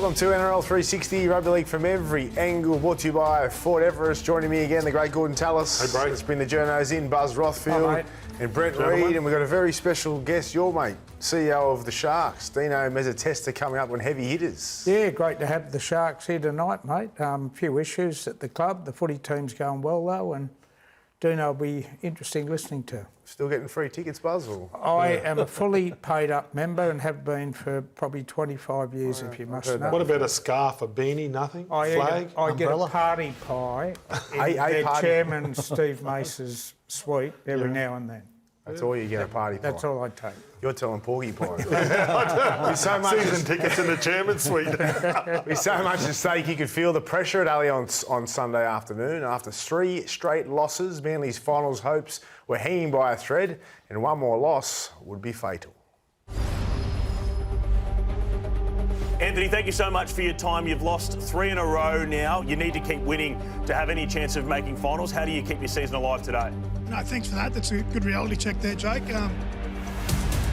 Welcome to NRL 360, rugby league from every angle, brought to you by Fort Everest. Joining me again, the great Gordon Tallis. Hey, Braith. It's been the journos in, Buzz Rothfield and Brent Reid, and we've got a very special guest, your mate, CEO of the Sharks, Dino Mezzatesta, coming up on heavy hitters. Yeah, great to have the Sharks here tonight, mate. A few issues at the club. The footy team's going well, though, and Dino will be interesting listening to. Still getting free tickets, Buzz? Or? I am a fully paid up member and have been for probably 25 years, if you must know. What about a scarf, a beanie, nothing? Flag? I get a party pie in their chairman Steve Mace's suite every now and then. That's all you get, a party pie. That's all I take. You're telling Porgy Pie. So much season tickets in the chairman's suite. With so much at stake, you could feel the pressure at Allianz on Sunday afternoon. After 3 straight losses, Manly's finals hopes were hanging by a thread, and one more loss would be fatal. Anthony, thank you so much for your time. You've lost 3 in a row now. You need to keep winning to have any chance of making finals. How do you keep your season alive today? No, thanks for that. That's a good reality check there, Jake.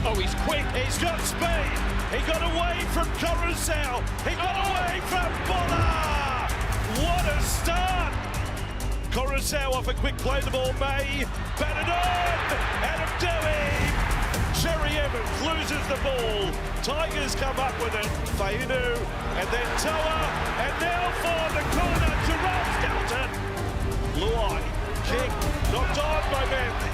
Oh, he's quick. He's got speed. He got away from Coruscant. He got away from Bonner. What a start. Coruscant off a quick play. The ball May. Batted on. Adam Dewey. Sherry Evans loses the ball. Tigers come up with it. Fainu. And then Toa. And now for the corner. Jerome Skelton. Luai. Kick. Knocked on by Manly.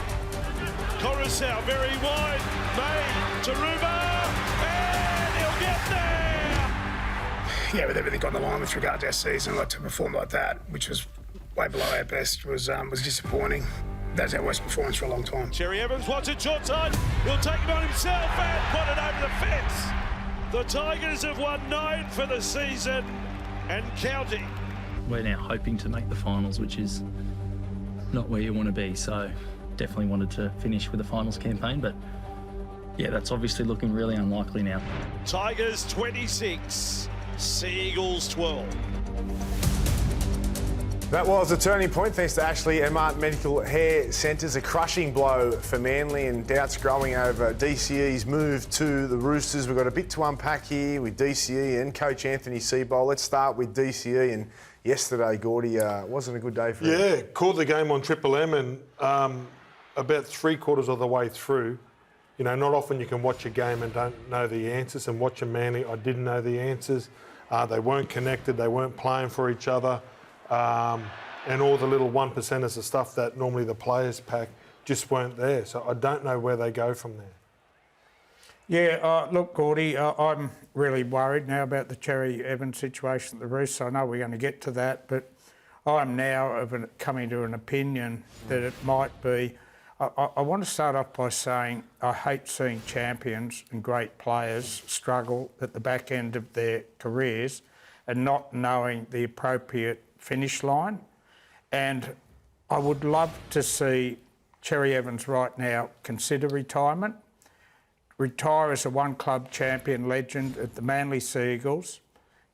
Coruscant very wide. May. Taruba. And he'll get there. Yeah, with everything on the line with regard to our season, like to perform like that, which was way below our best, was disappointing. That's our worst performance for a long time. Sherry Evans wants it short side. He'll take it on himself and put it over the fence. The Tigers have won 9 for the season and counting. We're now hoping to make the finals, which is not where you want to be. So definitely wanted to finish with a finals campaign, but yeah, that's obviously looking really unlikely now. Tigers 26, Seagulls 12. That was a turning point thanks to Ashley and Martin Medical Hair Centres. A crushing blow for Manly and doubts growing over DCE's move to the Roosters. We've got a bit to unpack here with DCE and Coach Anthony Seibold. Let's start with DCE. And yesterday, Gordie, wasn't a good day for him. Yeah, called the game on Triple M, and about 3/4 of the way through, you know, not often you can watch a game and don't know the answers. And watching Manly, I didn't know the answers. They weren't connected. They weren't playing for each other. And all the little 1%ers of stuff that normally the players pack just weren't there. So I don't know where they go from there. Yeah, look, Gordie, I'm really worried now about the Cherry Evans situation at the Roosters. I know we're going to get to that, but I'm now coming to an opinion that it might be. I want to start off by saying I hate seeing champions and great players struggle at the back end of their careers and not knowing the appropriate finish line. And I would love to see Cherry Evans right now consider retirement, retire as a one-club champion legend at the Manly Seagulls.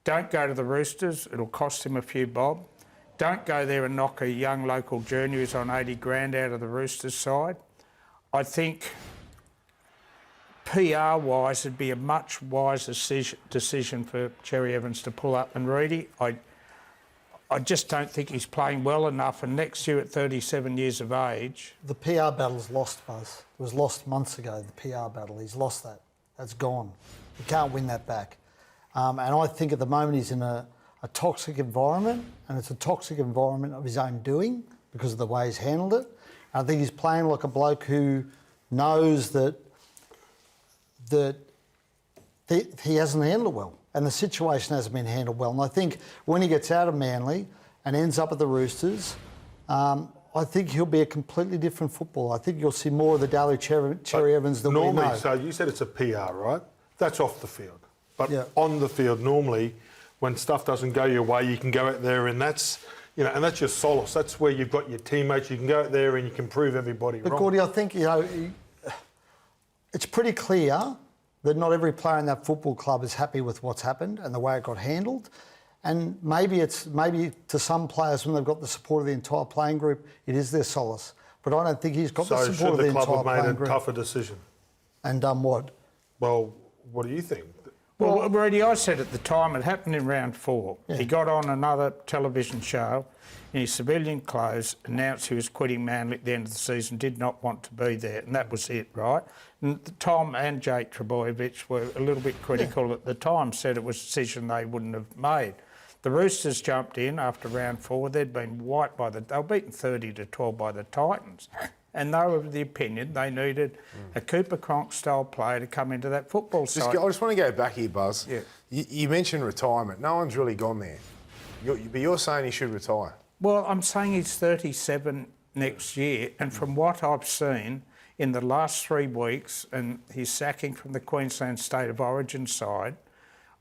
Don't go to the Roosters, it'll cost him a few bob. Don't go there and knock a young local junior who's on 80 grand out of the Roosters side. I think PR-wise, it'd be a much wiser decision for Cherry Evans to pull up and Reedy. I just don't think he's playing well enough, and next year at 37 years of age... The PR battle's lost, Buzz. It was lost months ago, the PR battle. He's lost that. That's gone. He can't win that back. And I think at the moment he's in a toxic environment, and it's a toxic environment of his own doing because of the way he's handled it. And I think he's playing like a bloke who knows that he hasn't handled it well. And the situation hasn't been handled well. And I think when he gets out of Manly and ends up at the Roosters, I think he'll be a completely different footballer. I think you'll see more of the Daly Cherry Evans than we know. Normally, so you said it's a PR, right? That's off the field. But on the field, normally, when stuff doesn't go your way, you can go out there and that's, you know, and that's your solace. That's where you've got your teammates. You can go out there and you can prove everybody wrong. But Gordie, I think, you know, it's pretty clear that not every player in that football club is happy with what's happened and the way it got handled. And maybe to some players, when they've got the support of the entire playing group, it is their solace. But I don't think he's got the support of the entire playing group. So should the club have made a tougher decision? And done what? Well, what do you think? Well, Brady, I said at the time, it happened in round 4. Yeah. He got on another television show in his civilian clothes, announced he was quitting Manly at the end of the season, did not want to be there, and that was it, right? And Tom and Jake Trbojevic were a little bit critical at the time, said it was a decision they wouldn't have made. The Roosters jumped in after round 4. They'd been wiped they were beaten 30-12 by the Titans. And they were of the opinion they needed a Cooper Cronk-style player to come into that football side. I just want to go back here, Buzz. Yeah. You mentioned retirement. No one's really gone there. But you're saying he should retire. Well, I'm saying he's 37 next year, and from what I've seen in the last 3 weeks and his sacking from the Queensland State of Origin side,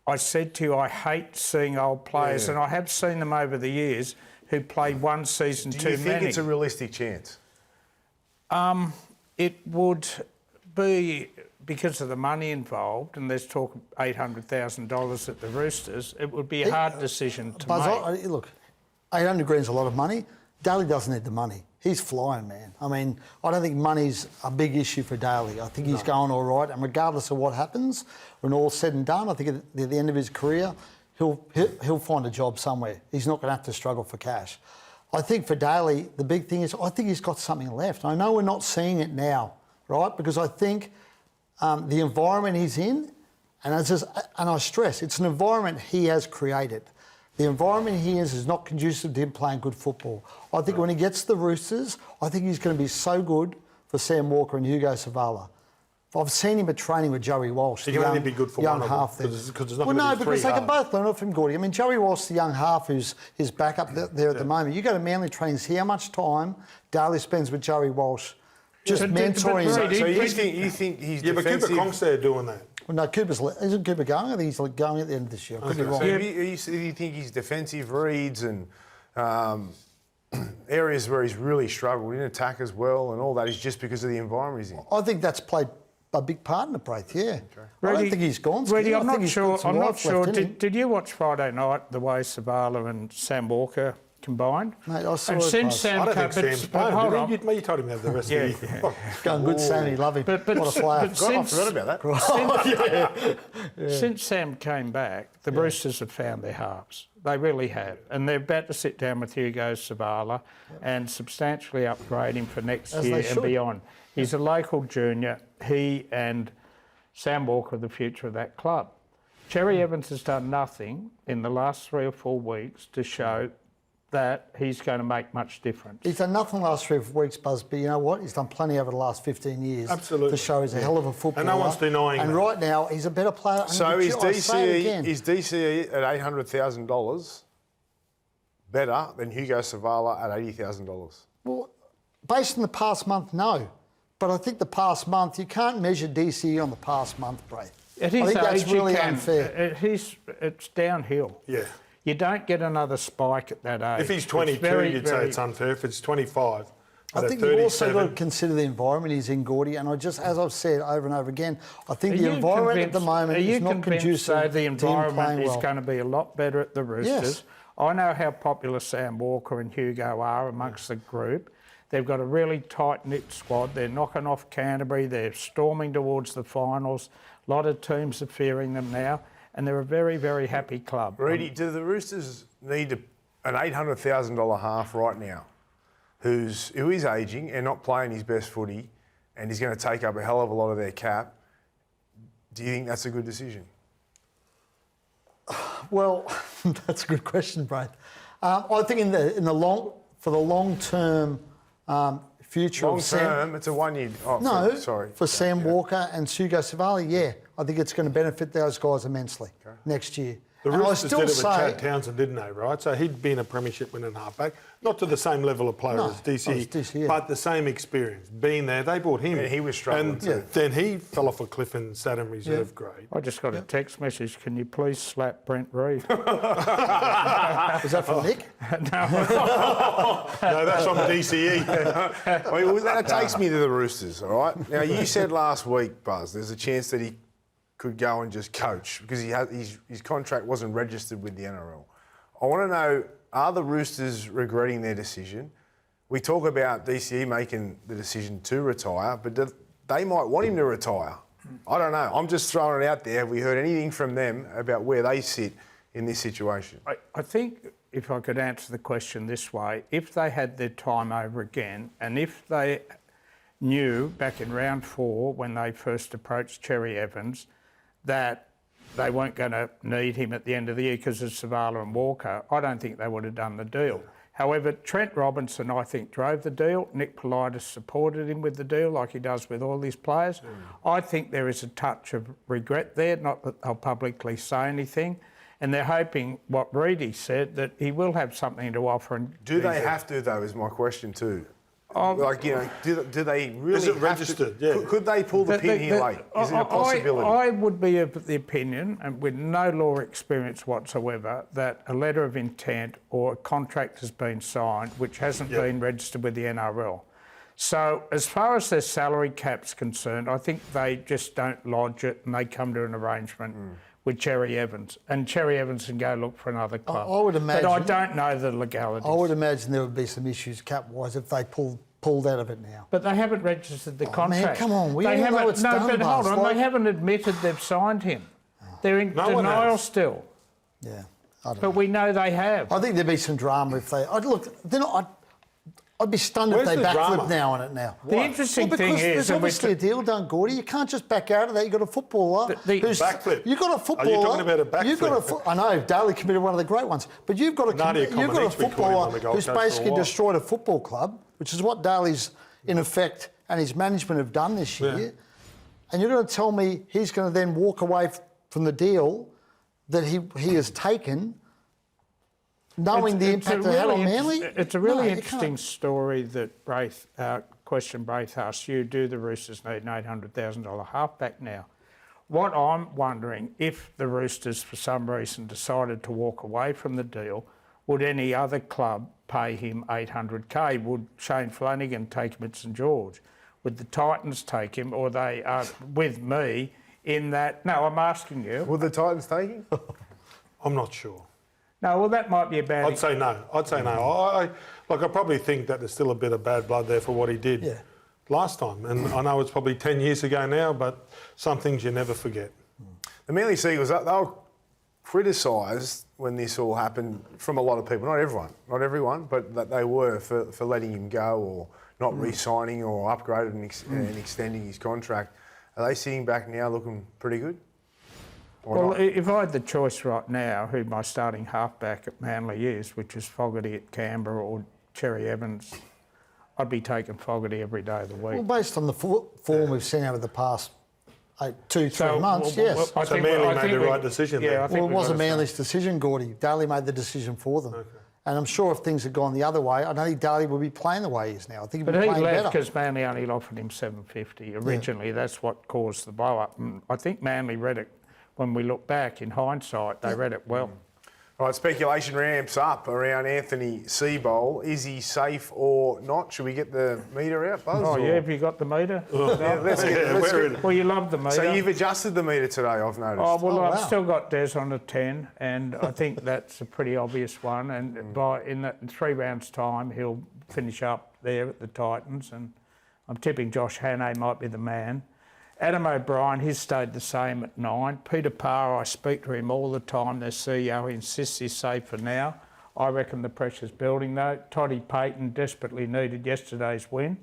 I said to you, I hate seeing old players, and I have seen them over the years who played one season too many. Do you think it's a realistic chance? It would be, because of the money involved, and there's talk of $800,000 at the Roosters, it would be a hard decision to make. Look, 800 grand's a lot of money. Daly doesn't need the money. He's flying, man. I mean, I don't think money's a big issue for Daly. I think he's going all right, and regardless of what happens, when all's said and done, I think at the end of his career, he'll find a job somewhere. He's not going to have to struggle for cash. I think for Daly, the big thing is I think he's got something left. I know we're not seeing it now, right? Because I think the environment he's in, and I stress, it's an environment he has created. The environment he is not conducive to him playing good football. I think when he gets to the Roosters, I think he's going to be so good for Sam Walker and Hugo Savala. I've seen him at training with Joey Walsh. He can only be good for young one half there. Because there's not because they can both learn off him, Gordie. I mean, Joey Walsh, the young half who's his backup there at the moment. You go to Manly training, see how much time Daly spends with Joey Walsh, just mentoring him. So you think he's defensive? But Cooper Cronk's there doing that. Well, no, isn't Cooper going? I think he's going at the end of this year. Could be wrong. So you think his defensive reads and areas where he's really struggled in attack as well and all that is just because of the environment he's in? I think that's played a big part in the Braith, yeah. Okay. I don't think he's gone. Really, I'm not sure. Did you watch Friday night the way Savala and Sam Walker combined? Mate, I saw and it. Since Sam I don't think Sam's playing. You told him to have the rest of the year. Going good, Sammy, love him. What a player. I forgot about that. Since Sam came back, the Roosters have found their halves. They really have. And they're about to sit down with Hugo Savala and substantially upgrade him for next year and beyond. He's a local junior. He and Sam Walker are the future of that club. Cherry Evans has done nothing in the last 3 or 4 weeks to show that he's going to make much difference. He's done nothing the last 3 or 4 weeks, Buzz, but you know what? He's done plenty over the last 15 years to show he's a hell of a footballer. And no one's denying And that. right now, he's a better player. So is DCE at $800,000 better than Hugo Savala at $80,000? Well, based on the past month, no. But I think the past month, you can't measure DCE on the past month, Braith. I think that's really unfair. It's downhill. Yeah. You don't get another spike at that age. If he's 22, you'd say it's unfair. If it's 25, I think you've also got to consider the environment he's in, Gordie. And as I've said over and over again, I think the environment at the moment is not conducive the environment is going to be a lot better at the Roosters. Yes. I know how popular Sam Walker and Hugo are amongst the group. They've got a really tight-knit squad. They're knocking off Canterbury. They're storming towards the finals. A lot of teams are fearing them now. And they're a very, very happy club. Reedy, do the Roosters need an $800,000 half right now who is ageing and not playing his best footy and is going to take up a hell of a lot of their cap? Do you think that's a good decision? Well, that's a good question, Braith. I think for the long-term future of Sam... it's a 1 year... For Sam Walker and Hugo Savala, yeah. I think it's going to benefit those guys immensely next year. The Roosters did it with Chad Townsend, didn't they, right? So he'd been a premiership winning halfback, not to the same level of player as DCE, but the same experience. Being there, they bought him. Yeah, he was struggling too. Then he fell off a cliff and sat in reserve grade. I just got a text message, can you please slap Brent Reid? Was that from Nick? No, that's from DCE. Well, that takes me to the Roosters, all right? Now, you said last week, Buzz, there's a chance that he could go and just coach because his contract wasn't registered with the NRL. I want to know, are the Roosters regretting their decision? We talk about DCE making the decision to retire, but they might want him to retire I don't know. I'm just throwing it out there. Have we heard anything from them about where they sit in this situation? I think if I could answer the question this way, if they had their time over again, and if they knew back in round 4 when they first approached Cherry Evans that they weren't going to need him at the end of the year because of Savala and Walker, I don't think they would have done the deal. However, Trent Robinson, I think, drove the deal. Nick Politis supported him with the deal like he does with all these players. I think there is a touch of regret there, not that they'll publicly say anything. And they're hoping, what Reedy said, that he will have something to offer. And do they have to, though, is my question too. Like, you know, do they really Is it have registered? To, Yeah. Could they pull the pin here late? Is it a possibility? I would be of the opinion, and with no law experience whatsoever, that a letter of intent or a contract has been signed which hasn't been registered with the NRL. So as far as their salary cap's concerned, I think they just don't lodge it and they come to an arrangement with Cherry Evans. And Cherry Evans can go look for another club. I would imagine... But I don't know the legalities. I would imagine there would be some issues cap-wise if they pulled out of it now. But they haven't registered the contract. Man, come on, we they all know it's done, but hold on, like... they haven't admitted they've signed him. They're in denial still. Yeah, I don't know. But we know they have. I think there'd be some drama if they... I'd be stunned Where's if they the backflip drama? now on it now. The interesting thing is... There's obviously a deal done, Gordie. You can't just back out of that. You've got a footballer who's... Backflip. You've got a footballer... Are you talking about a backflip? You've got I know, Daly committed one of the great ones. But you've got a footballer who's basically destroyed a football club, which is what Daly's, in effect, and his management have done this year. Yeah. And you're going to tell me he's going to then walk away from the deal that he has taken... knowing the impact it had on Manly? It's a really interesting story that Braith asked you. Do the Roosters need an $800,000 halfback now? What I'm wondering, if the Roosters for some reason decided to walk away from the deal, would any other club pay him $800K? Would Shane Flanagan take him at St George? Would the Titans take him, or they are with me in that? No, I'm asking you. Would the Titans take him? I'm not sure. No, well, that might be a bad... I'd say no. I probably think that there's still a bit of bad blood there for what he did last time. And I know it's probably 10 years ago now, but some things you never forget. The Manly Seagulls, they were criticised when this all happened from a lot of people. Not everyone, but that they were for letting him go or not re-signing or upgrading and extending his contract. Are they sitting back now looking pretty good? Well, if I had the choice right now who my starting halfback at Manly is, which is Fogarty at Canberra or Cherry Evans, I'd be taking Fogarty every day of the week. Well, based on the form we've seen over the past 2-3 months, yes. So Manly made the right decision then? Well, it wasn't Manly's decision, Gordie. Daly made the decision for them. Okay. And I'm sure if things had gone the other way, I don't think Daly would be playing the way he is now. I think he'd be playing better. But he left because Manly only offered him $750 originally. Yeah. That's what caused the blow-up. And I think Manly read it. When we look back, in hindsight, they read it well. All right, speculation ramps up around Anthony Seibold. Is he safe or not? Should we get the meter out, Buzz? Oh, yeah, have you got the meter? Well, you love the meter. So you've adjusted the meter today, I've noticed. Oh, well, I've still got Des on a 10, and I think that's a pretty obvious one. And in 3 rounds' time, he'll finish up there at the Titans, and I'm tipping Josh Hannay might be the man. Adam O'Brien, he's stayed the same at 9. Peter Parr, I speak to him all the time, their CEO, he insists he's safe for now. I reckon the pressure's building though. Toddy Payton desperately needed yesterday's win.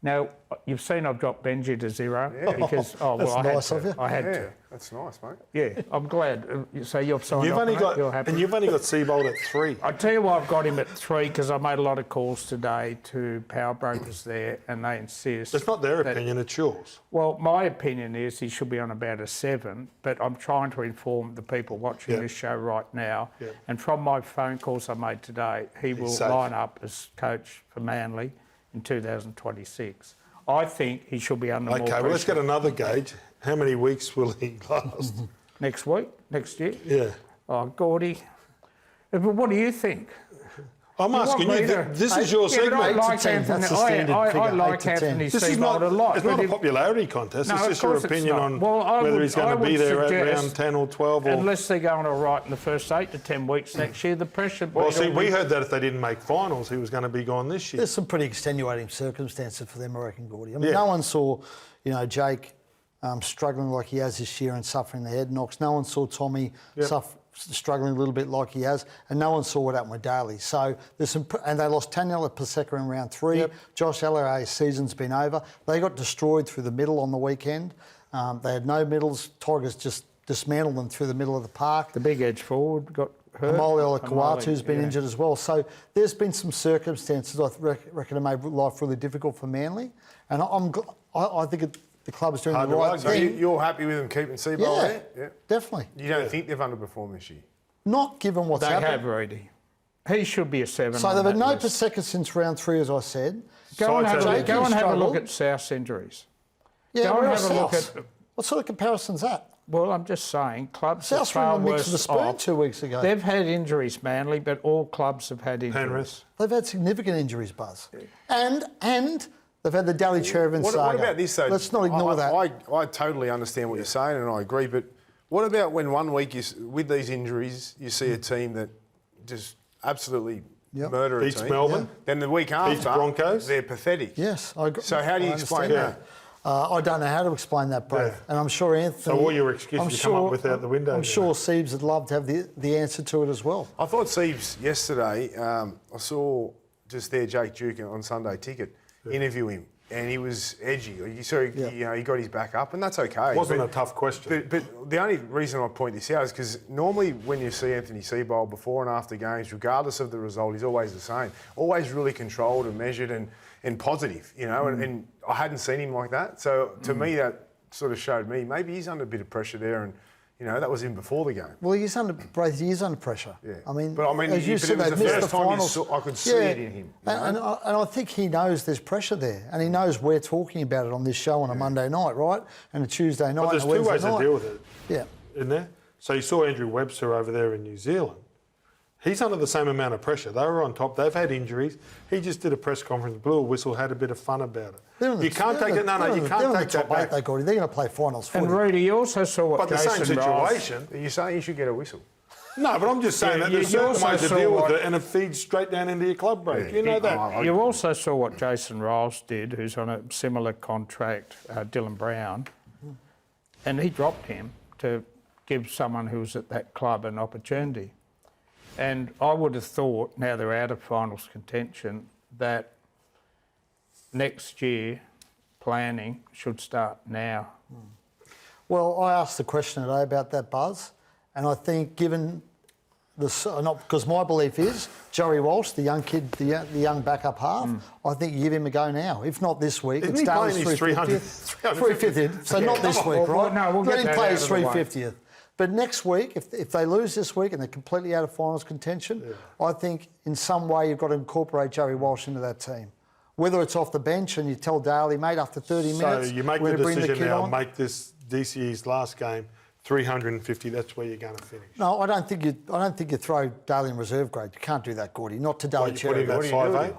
Now, you've seen I've dropped Benji to 0 because, I had to. That's nice, mate. Yeah, I'm glad. So you've signed you've off only on got, you're happy. And you've only got Seibold at 3. I tell you why I've got him at 3, because I made a lot of calls today to power brokers there, and they insist. It's not their opinion, it's yours. Well, my opinion is he should be on about a 7, but I'm trying to inform the people watching this show right now. Yep. And from my phone calls I made today, he will line up as coach for Manly in 2026. I think he should be under more pressure. Okay, well, let's get another gauge. How many weeks will he last? Next week? Next year? Yeah. Oh, Gordie. But what do you think? I'm asking you, this is your segment. I like Anthony Seibold a lot. It's not a popularity contest, it's just your opinion on whether he's going to be there at round 10 or 12. Unless they're going all right in the first 8 to 10 weeks next year, the pressure... Well, see, we heard that if they didn't make finals, he was going to be gone this year. There's some pretty extenuating circumstances for them, I reckon, Gordie. I mean, no one saw, Jake struggling like he has this year and suffering the head knocks. No one saw Tommy struggling a little bit like he has, and no one saw what happened with Daly. So there's some, and they lost Taniela Paseka in round 3. Yep. Josh Alloway's season's been over. They got destroyed through the middle on the weekend. They had no middles. Tigers just dismantled them through the middle of the park. The big edge forward got hurt. Amole Olakau'atu's been injured as well. So there's been some circumstances I reckon have made life really difficult for Manly. And I think the club's doing the right So thing. you're happy with them keeping Seibold there? Yeah. Definitely. You don't think they've underperformed this year? Not given what's They happened. have, Reedy. He should be a 7 So on they've had that no list. Paseka since round 3, as I said. Go and have a struggled. look at South's injuries. Yeah, Go and where have a look else? at... What sort of comparison's that? Well, I'm just saying, clubs are South's were far in the mix worse of the spoon off. 2 weeks ago. They've had injuries, Manly, but all clubs have had injuries. Penrith. They've had significant injuries, Buzz. And they've had the Daly Chervin saga. What about this, though? Let's not ignore that. I totally understand what you're saying, and I agree, but what about when 1 week, with these injuries, you see a team that just absolutely murder a Beats team? Melbourne. Then the week after, Beats Broncos. they're pathetic. Yes, I agree. So how do you I explain understand that? I don't know how to explain that, Braith. Yeah. And I'm sure Anthony... So all your excuses you come up with out the window I'm now. sure Siebes would love to have the answer to it as well. I thought Siebes yesterday, I saw just there Jake Duke on Sunday Ticket interview him, and he was edgy. You saw, he got his back up, and that's okay. It wasn't a tough question. But the only reason I point this out is because normally when you see Anthony Seibold before and after games, regardless of the result, he's always the same. Always really controlled and measured and positive, and I hadn't seen him like that. So to me, that sort of showed me maybe he's under a bit of pressure there, and that was him before the game. Well, he is under pressure. Yeah. I mean, But I mean, as you but said, it was they've the missed first the time finals. I could see it in him. And I think he knows there's pressure there, and he knows we're talking about it on this show on a Monday night, right? And a Tuesday night. But there's and a two Wednesday ways night. to deal with it, Yeah. isn't there? So you saw Andrew Webster over there in New Zealand. He's under the same amount of pressure. They were on top. They've had injuries. He just did a press conference, blew a whistle, had a bit of fun about it. You can't take it. No, you can't take that back. They're going to play finals footy. And Reedy, you also saw what But the Jason same Riles... situation. Are you saying you should get a whistle? No, but I'm just saying that there's you certain also ways to saw deal with what- it, and it feeds straight down into your club break. Yeah. You know that. You also saw what Jason Riles did, who's on a similar contract, Dylan Brown, and he dropped him to give someone who was at that club an opportunity. And I would have thought, now they're out of finals contention, that next year planning should start now. Well, I asked the question today about that, Buzz, and I think given because my belief is Joey Walsh, the young kid, the young backup half, I think you give him a go now. If not this week, Isn't it's he Daly's playing his 350th. So not this week, right? No, we'll Let get him that play out his of the way. 350th. But next week, if they lose this week and they're completely out of finals contention, I think in some way you've got to incorporate Joey Walsh into that team. Whether it's off the bench and you tell Daly, mate, after 30 minutes, So you make we're the going to bring decision kid now, on. make this DCE's last game 350. That's where you're going to finish. No, I don't think you throw Daly in reserve grade. You can't do that, Gordie. Not to Daly You put him Cherry. at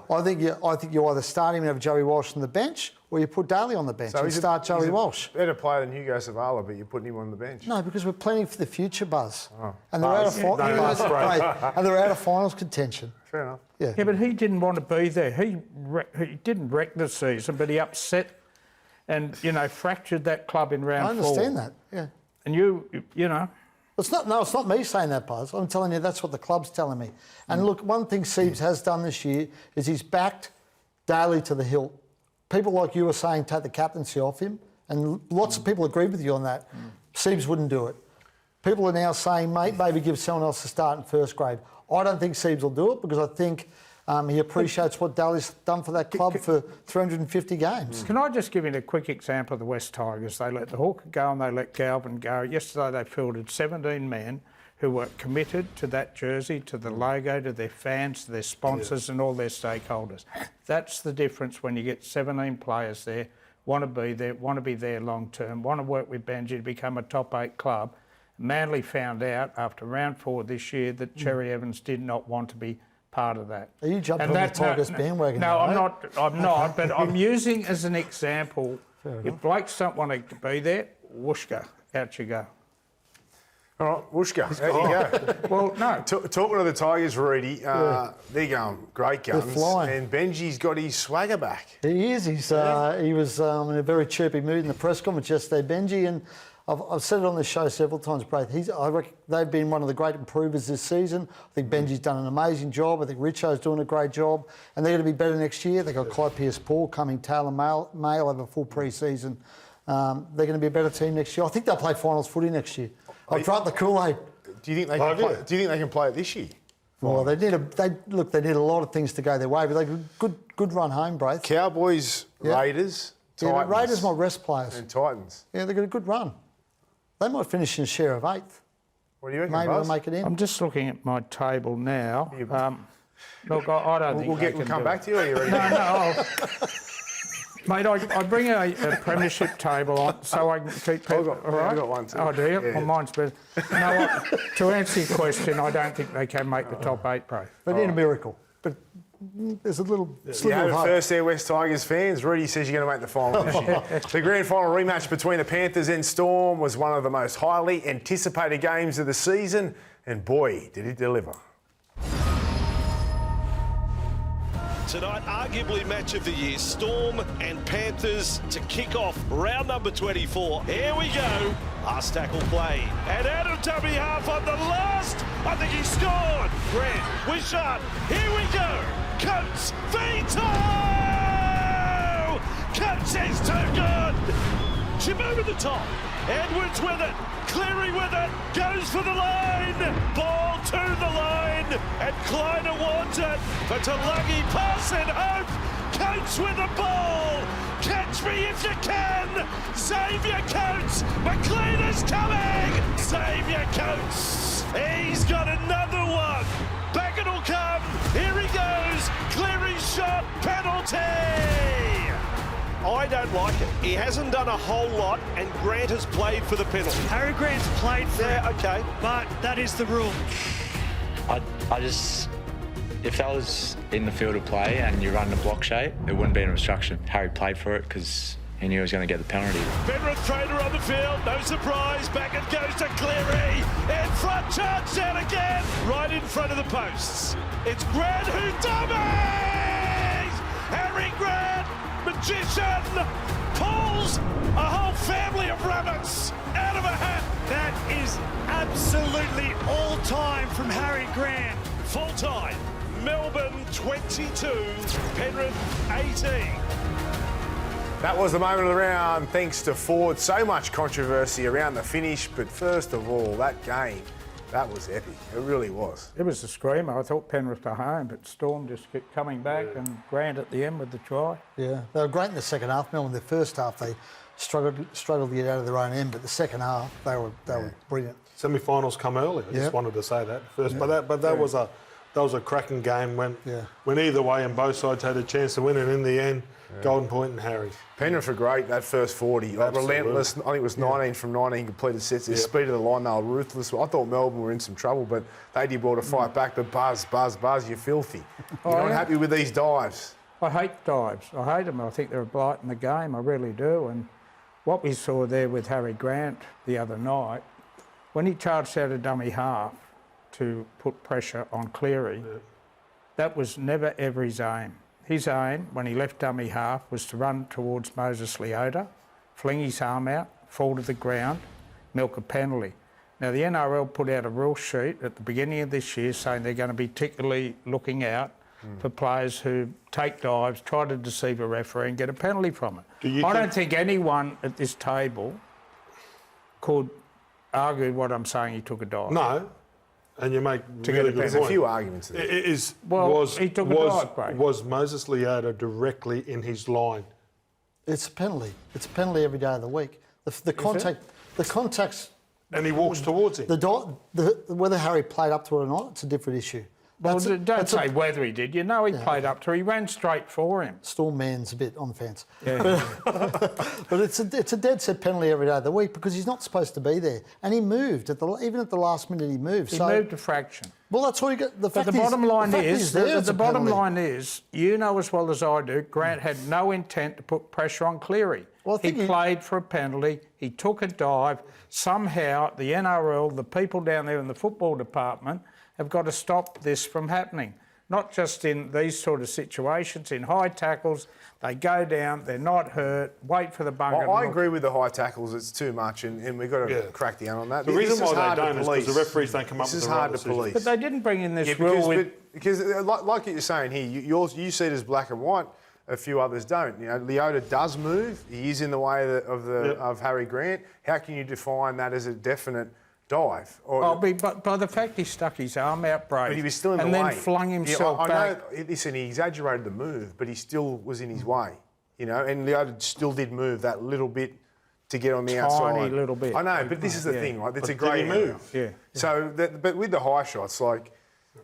What do you 5'8". I think you either start him and have Joey Walsh on the bench, or you put Daly on the bench and he's start Joey Walsh. Better player than Hugo Savala, but you're putting him on the bench. No, because we're planning for the future, Buzz. And they're Buzz. out of finals contention. Fair enough. Yeah, but he didn't want to be there. He didn't wreck the season, but he upset and, fractured that club in round 4. I understand that. Yeah. And you know... It's not me saying that, Buzz. I'm telling you that's what the club's telling me. And look, one thing Siebes has done this year is he's backed Daly to the hilt. People like you are saying take the captaincy off him, and lots of people agree with you on that. Siebes wouldn't do it. People are now saying, mate, maybe give someone else a start in first grade. I don't think Siebes will do it because I think he appreciates what Daly's done for that club for 350 games. Can I just give you a quick example of the West Tigers? They let the Hawker go and they let Galvin go. Yesterday they fielded 17 men who were committed to that jersey, to the logo, to their fans, to their sponsors and all their stakeholders. That's the difference when you get 17 players there, want to be there long term, want to work with Benji to become a top 8 club. Manly found out after round 4 this year that Cherry Evans did not want to be part of that. Are you jumping on the Tigers bandwagon? No, now, I'm not, but I'm using as an example, if Blakes don't want to be there, whoosh go, out you go. All right, Wooshka, there you go. Well, no. Talking to the Tigers, Reedy, they're going great guns. flying. And Benji's got his swagger back. He is. He was in a very chirpy mood in the press conference yesterday, Benji, and I've said it on the show several times, Braith. I reckon they've been one of the great improvers this season. I think Benji's done an amazing job. I think Richo's doing a great job. And they're going to be better next year. They've got Clyde Pierce-Paul coming, Taylor Mail over a full pre-season. They're going to be a better team next year. I think they'll play finals footy next year. I'll drop the Kool-Aid. Do you think they can play? Do you think they can play it this year? Well, they need a lot of things to go their way, but they good run home, Braith. Cowboys, Raiders, Yeah, Titans. but Raiders might rest players. And Titans. Yeah, they've got a good run. They might finish in a share of 8th. What do you reckon, Maybe Buzz? they'll make it in. I'm just looking at my table now. Look, I don't think We'll come back to you. Are you ready? No. Mate, I bring a premiership table on so I can keep people. All right? I've got one too. Oh, do you? Yeah. Well, mine's better. No, to answer your question, I don't think they can make the top 8, bro. They need a miracle. But there's a little You sliver heard of it hope. first there, West Tigers fans. Rudy says you're going to make the final this year. The grand final rematch between the Panthers and Storm was one of the most highly anticipated games of the season, and boy, did it deliver. Tonight, arguably match of the year, Storm and Panthers to kick off round number 24. Here we go. Last tackle play. And out of dummy half on the last. I think he scored. Grant, Wishart. Here we go. Coates, veto! Coates is too good. Chip over the top. Edwards with it. Cleary with it. Goes for the line. Ball to the line. And Kleiner wants it. But Tulagi pass and hope. Coates with the ball. Catch me if you can. Save your Coates. McLean is coming. Save your Coates. He's got another one. Back it'll come. Here he goes. Cleary's shot. Penalty. I don't like it. He hasn't done a whole lot, and Grant has played for the penalty. Harry Grant's played for it, Okay. but that is the rule. I just, if that was in the field of play and you run the block shape, it wouldn't be an obstruction. Harry played for it because he knew he was going to get the penalty. Penrith trader on the field, no surprise. Back it goes to Cleary. In front, charge down again. Right in front of the posts. It's Grant who dummies! Harry Grant, magician, pulls a whole family of rabbits out of a hat. That is absolutely all time from Harry Grant. Full time. Melbourne 22, Penrith 18. That was the moment of the round, thanks to Ford. So much controversy around the finish, but first of all, that game, that was epic. It really was. It was a screamer. I thought Penrith were home, but Storm just kept coming back and Grant at the end with the try. Yeah, they were great in the second half. Melbourne, in the first half, they struggled to get out of their own end, but the second half, they were brilliant. Semi-finals come early. I just wanted to say that first. But that was a cracking game. Went either way, and both sides had a chance to win. And in the end, Golden Point and Harry. Penrith were great that first 40. Like, relentless. I think it was 19 from 19 completed sets. Their speed of the line, they were ruthless. I thought Melbourne were in some trouble, but they did well to fight back. But Buzz, you're filthy. You're not happy with these dives. I hate dives. I hate them. I think they're a blight in the game. I really do. And what we saw there with Harry Grant the other night, when he charged out a dummy half to put pressure on Cleary, that was never ever his aim. His aim, when he left dummy half, was to run towards Moses Leota, fling his arm out, fall to the ground, milk a penalty. Now, the NRL put out a rule sheet at the beginning of this year saying they're going to be particularly looking out for players who take dives, try to deceive a referee and get a penalty from it. I don't think anyone at this table could argue what I'm saying he took a dive. No, and you make really good There's point. a few arguments there. He took a dive break. Was Moses Leota directly in his line? It's a penalty. It's a penalty every day of the week. The contact's... And he walks towards him. Whether Harry played up to it or not, it's a different issue. Well, don't say whether he did. You know he played up to it. He ran straight for him. Storm man's a bit on the fence. Yeah. But it's a dead set penalty every day of the week because he's not supposed to be there. And he moved. Even at the last minute, he moved. He moved a fraction. Well, that's all you got. But the bottom line is, you know as well as I do, Grant had no intent to put pressure on Cleary. Well, I he think played for a penalty. He took a dive. Somehow, the NRL, the people down there in the football department, have got to stop this from happening. Not just in these sort of situations, in high tackles, they go down, they're not hurt, wait for the bunker. I agree with the high tackles, it's too much, and we've got to crack down on that. The reason why they don't is because the referees don't come up with the right decision. decision. But they didn't bring in this rule because like you're saying here, you see it as black and white. A few others don't. You know, Leota does move. He is in the way of Harry Grant. How can you define that as a definite dive? But by the fact he stuck his arm out, Braith, but he was still in the way. and then flung himself back. I know, listen, he exaggerated the move, but he still was in his way. You know, and Leota still did move that little bit to get on the outside. Tiny little bit. I know, but this is the thing, right? It's a great move. Yeah. So, but with the high shots, like,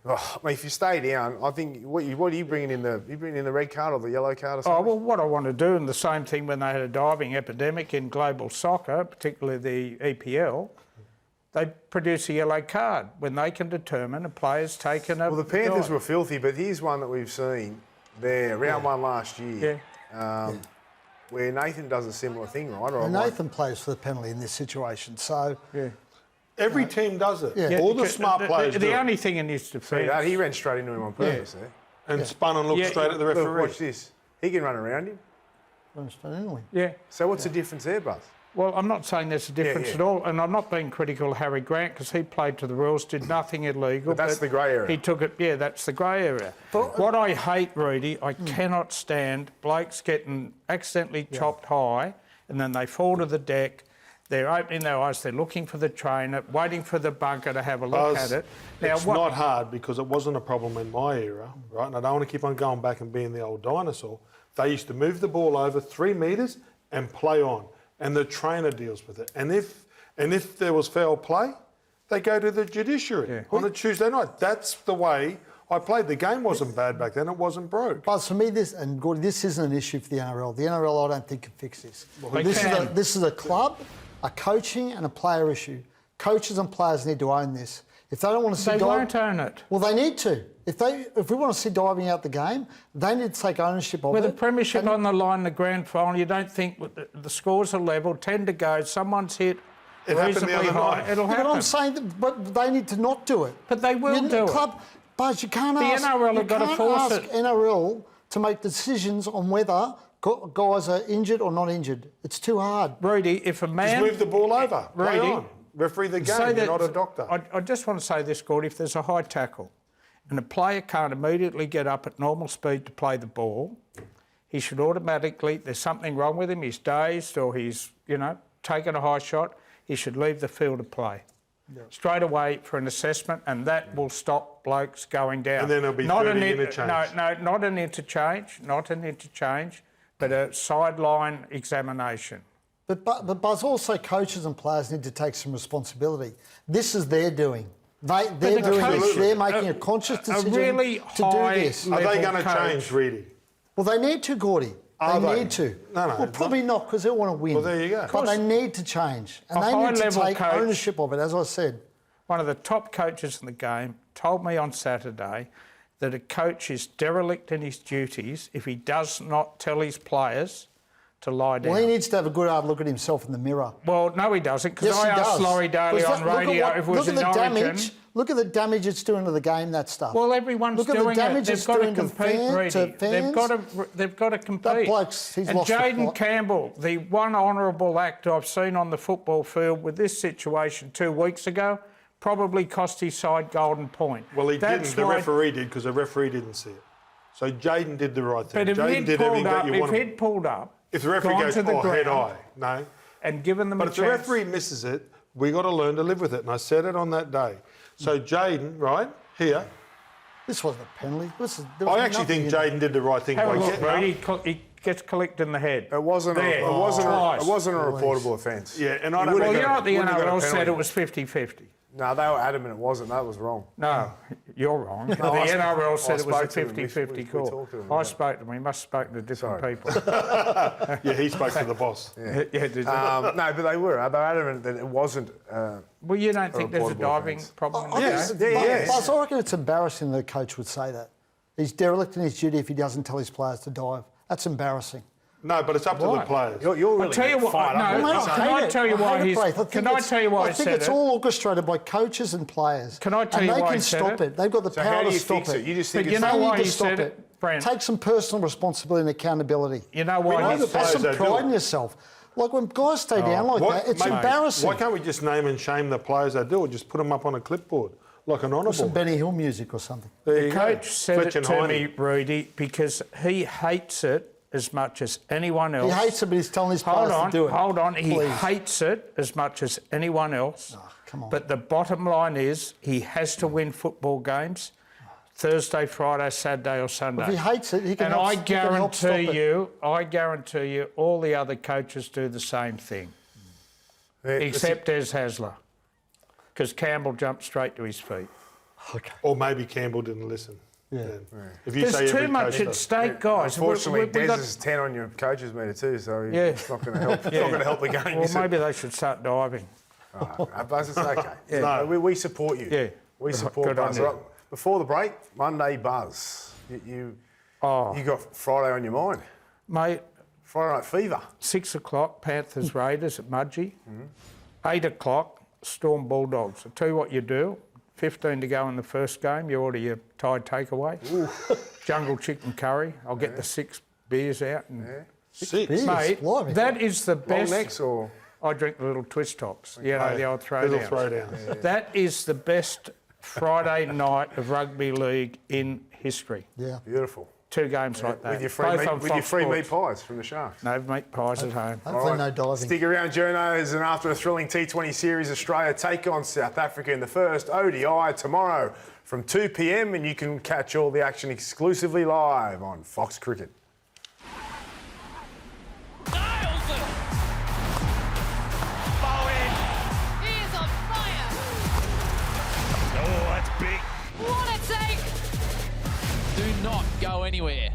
I mean, if you stay down, I think what are you bringing in the? You bringing in the red card or the yellow card or something? Oh well, what I want to do, and the same thing when they had a diving epidemic in global soccer, particularly the EPL. They produce a yellow card when they can determine a player's taken a. Well, the Panthers dive. were filthy, but here's one that we've seen there, round one last year, where Nathan does a similar thing, right? And Nathan plays for the penalty in this situation, so... Every team does it. Yeah. All the smart players do The it. only thing in his defence... He ran straight into him on purpose there. And spun and looked straight at the referee. Look, watch this. He can run around him. Yeah. So what's the difference there, Buzz? Well, I'm not saying there's a difference at all, and I'm not being critical of Harry Grant because he played to the rules, did nothing illegal. But that's the grey area. He took it, that's the grey area. What I hate, Rudy, I cannot stand blokes getting accidentally chopped high and then they fall to the deck, they're opening their eyes, they're looking for the trainer, waiting for the bunker to have a look at it. Now, it's not hard because it wasn't a problem in my era, right? And I don't want to keep on going back and being the old dinosaur. They used to move the ball over 3 metres and play on. And the trainer deals with it. And if there was foul play, they go to the judiciary on a Tuesday night. That's the way I played. The game wasn't bad back then. It wasn't broke. But for me, this isn't an issue for the NRL. The NRL, I don't think, can fix this. Well, this is a club, a coaching and a player issue. Coaches and players need to own this. If they don't want to see... They won't own it. Well, they need to. If we want to see diving out the game, they need to take ownership of it. With the premiership on the line, the grand final, you don't think the scores are level, 10 to go, someone's hit reasonably high, it'll happen. But I'm saying but they need to not do it. But they will do it. But you can't ask... The NRL have got to force it. NRL to make decisions on whether guys are injured or not injured. It's too hard. Rudy, if a man... Just move the ball over. Play Rudy, on. Referee the game, you're not a doctor. I just want to say this, Gordie, if there's a high tackle and a player can't immediately get up at normal speed to play the ball, he should automatically, there's something wrong with him, he's dazed or he's, taken a high shot, he should leave the field of play. Straight away for an assessment, and that will stop blokes going down. And then there'll be 30 interchange. No, not an interchange, but a sideline examination. But Buzz, also coaches and players need to take some responsibility. This is their doing. They're doing this. They're making a conscious decision to do this. Are they going to change, Reedy? Well, they need to, Gordie. They need to. No. Well, probably not because they want to win. Well, there you go. But they need to change. And they need to take ownership of it, as I said. One of the top coaches in the game told me on Saturday that a coach is derelict in his duties if he does not tell his players to lie down. Well, he needs to have a good hard look at himself in the mirror. Well, no, he doesn't, because I asked Laurie Daly on radio if it was in Origin. Look at the damage it's doing to the game, that stuff. Well, everyone's doing it. They've got to compete, Reedy. They've got to compete. That bloke's, he's and lost the Jayden plot. Campbell, the one honourable act I've seen on the football field with this situation 2 weeks ago, probably cost his side golden point. Well, he didn't. The referee did, because the referee didn't see it. So Jayden did the right thing. But if he'd pulled up, if the referee goes, head high, no. And given them a chance. But if the referee misses it, we got to learn to live with it. And I said it on that day. So Jayden, right, here. This wasn't a penalty. I actually think Jayden did the right thing. Have a look, Brady. He gets clicked in the head. It wasn't a reportable offence. Yeah, and I don't know what the NRL said it was 50-50. No, they were adamant it wasn't. That was wrong. No, you're wrong. The NRL said it was a 50-50 call. I spoke to him. He must have spoken to different people. Yeah, he spoke to the boss. Yeah, did you? No, but they were adamant that it wasn't. Well, you don't think there's a diving problem? Yes. I reckon it's embarrassing that a coach would say that. He's derelict in his duty if he doesn't tell his players to dive. That's embarrassing. No, but it's up to the players. You're really I'll tell you what. fired up. No, Mate, can I tell you why he's? Can I tell you why I he think said it's it? all orchestrated by coaches and players. Can I tell you and why they he can said stop it? They've got the So power how do to you stop fix it? You just think But you it's know They why need he to stop said it. it, Brent? Take some personal responsibility and accountability. You know why know he the said Have players some they do pride it. in yourself. Like when guys stay down like that, it's mate, embarrassing. Why can't we just name and shame the players that do it? Just put them up on a clipboard, like an honourable. Some Benny Hill music or something. There you Coach go. said Fletch it and to Heine. me, Rudy, because he hates it as much as anyone else. He hates it, but he's telling his players to do it. Hold on. He Please. hates it as much as anyone else. come on. But the bottom line is he has to win football games Thursday, Friday, Saturday or Sunday. If he hates it, he can And help, I he can help stop guarantee it. you, all the other coaches do the same thing, except Des Hasler, because Campbell jumped straight to his feet. Okay. Or maybe Campbell didn't listen. Yeah. If you say There's too every much coach at does. stake, guys. Unfortunately, We Des got- is 10 on your coaches meter too, so Yeah. it's not going to help. It's not going to help the game. Well, is it? maybe they should start diving. Buzz, it's okay. No. We support you. Yeah. We support Good on Buzz. you. Right, before the break, Monday Buzz. You Oh, got Friday on your mind. mate, Friday night fever. 6 o'clock, Panthers Raiders at Mudgee. 8 o'clock, Storm Bulldogs. I'll tell you what you do. 15 to go in the first game, you order your Thai takeaway. Jungle chicken curry. I'll get the 6 beers out. And, Six. Beers, Mate, blimey. that is the Long best. necks or I drink the little twist tops. You know, the old Little throwdowns. throwdowns. That is the best Friday night of rugby league in history. Yeah. beautiful. 2 games like that. With your free, Both meat, on with your Fox free Sports. meat pies from the Sharks. No meat pies at home. Hopefully no diving. Stick around, journos, and after a thrilling T20 series, Australia take on South Africa in the first ODI tomorrow from 2 p.m, and you can catch all the action exclusively live on Fox Cricket. Nails it! Bowen! He is on fire. Oh, that's big. What a take. Do not go anywhere.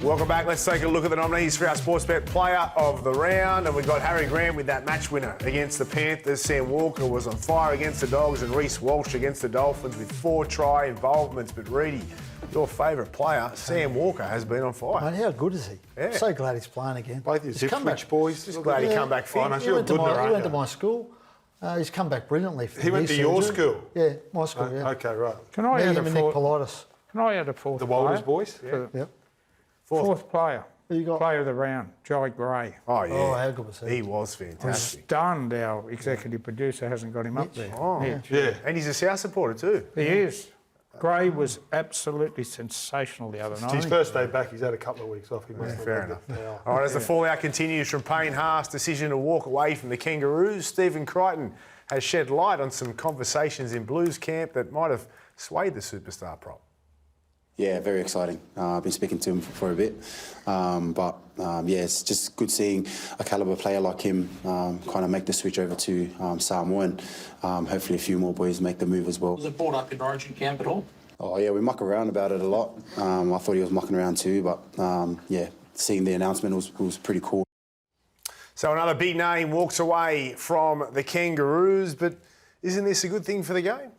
Welcome back. Let's take a look at the nominees for our Sportsbet Player of the Round. And we've got Harry Grant with that match winner against the Panthers. Sam Walker was on fire against the Dogs, and Reece Walsh against the Dolphins with 4 try involvements. But Reedy, your favourite player, Sam Walker, has been on fire. Mate, how good is he? Yeah. So glad he's playing again. Both your He's come back. Ipswich boys. Just glad he come back fit. Oh, no, He you're went, to good, my, aren't he went you? to my school. He's come back brilliantly. He went to your school? Yeah, my school, yeah. Okay, right. Can I Me, add him a and Nick fourth? Politis. Can I add a fourth? The Walters player? boys? Yep. Fourth player. Who you got? Player of the round, Jolly Gray. Oh, yeah. Oh, how good was he? He was fantastic. Stunned our executive producer hasn't got him up there. Oh, Mitch. Yeah. And he's a South supporter too. He is. Gray was absolutely sensational the other It's night. his first day back. He's had a couple of weeks off. He must have Fair loved enough. it. Yeah. All right, as the fallout continues from Payne Haas' decision to walk away from the Kangaroos, Stephen Crichton has shed light on some conversations in Blues camp that might have swayed the superstar prop. Yeah, very exciting. I've been speaking to him for a bit. Yeah, it's just good seeing a calibre player like him kind of make the switch over to Samoa, and hopefully a few more boys make the move as well. Was it brought up in Origin camp at all? Oh, yeah, we muck around about it a lot. I thought he was mucking around too, but yeah, seeing the announcement was pretty cool. So another big name walks away from the Kangaroos, but isn't this a good thing for the game?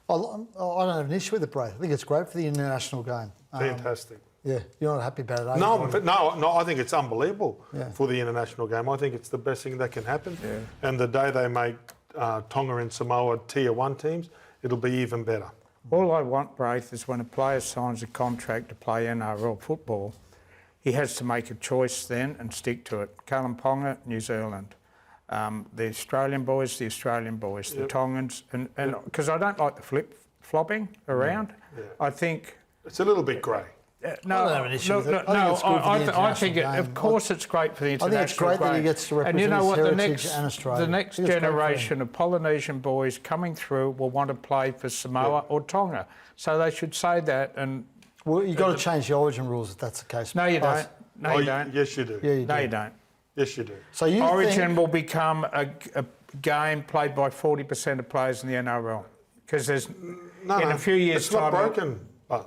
I don't have an issue with it, Braith. I think it's great for the international game. Fantastic. Yeah, you're not happy about it, are you? No, I think it's unbelievable Yeah. for the international game. I think it's the best thing that can happen. And the day they make Tonga and Samoa Tier 1 teams, it'll be even better. All I want, Braith, is when a player signs a contract to play NRL football, he has to make a choice then and stick to it. Kalimpong, New Zealand. The Australian boys, the Tongans, and because I don't like the flip-flopping around. I think It's a little bit grey. I don't have an issue with it. I think it's good for the I international think game. of course it's great for the I international think it's great that he game. gets to And you represent know his what, heritage and Australia. the next I think it's great for him. generation of Polynesian boys coming through will want to play for Samoa or Tonga. So they should say that. And Well, you've got to change the origin rules if that's the case. no, you But- don't. No, you don't. Yes, you do. Yeah, you No, do. you don't. Yes, you do. So you Origin think... will become a game played by 40% of players in the NRL because there's in a few years' it's not time. broken, Buzz.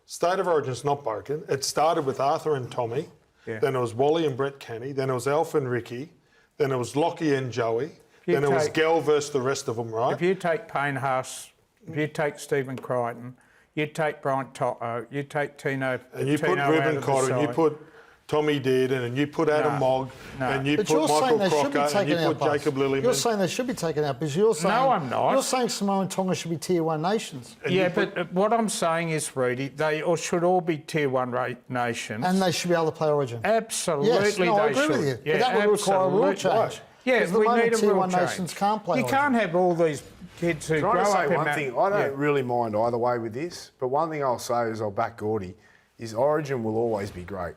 State of Origin's not broken. It started with Arthur and Tommy. Yeah. Then it was Wally and Brett Kenny. Then it was Alf and Ricky. Then it was Lockie and Joey. Then it was take- Gell versus the rest of them, right? If you take Payne Haas, if you take Stephen Crichton, you take Brian Toto, you take Tino, and you Tino put out Ruben of the Cotter, and you side. put Tommy Dearden, and you put Adam Mogg, and you But put you're saying Michael they should be Crocker, and you taken put out, Buzz. Jacob Lillyman. You're saying they should be taken out because you're saying... No, I'm not. You're saying Samoa and Tonga should be Tier 1 nations. Yeah, but what I'm saying is, Rudy, they should all be Tier 1 nations. And they should be able to play Origin. Absolutely, yes, no, I they agree should. with you. Yeah, but that would require a rule absolutely. change. Yeah, Because at the we moment, need a Tier rule 1 change. nations can't play You Origin. can't have all these kids who Trying grow to up say in one that. thing, I don't really mind either way with this, but one thing I'll say is I'll back Gordie, is Origin will always be great,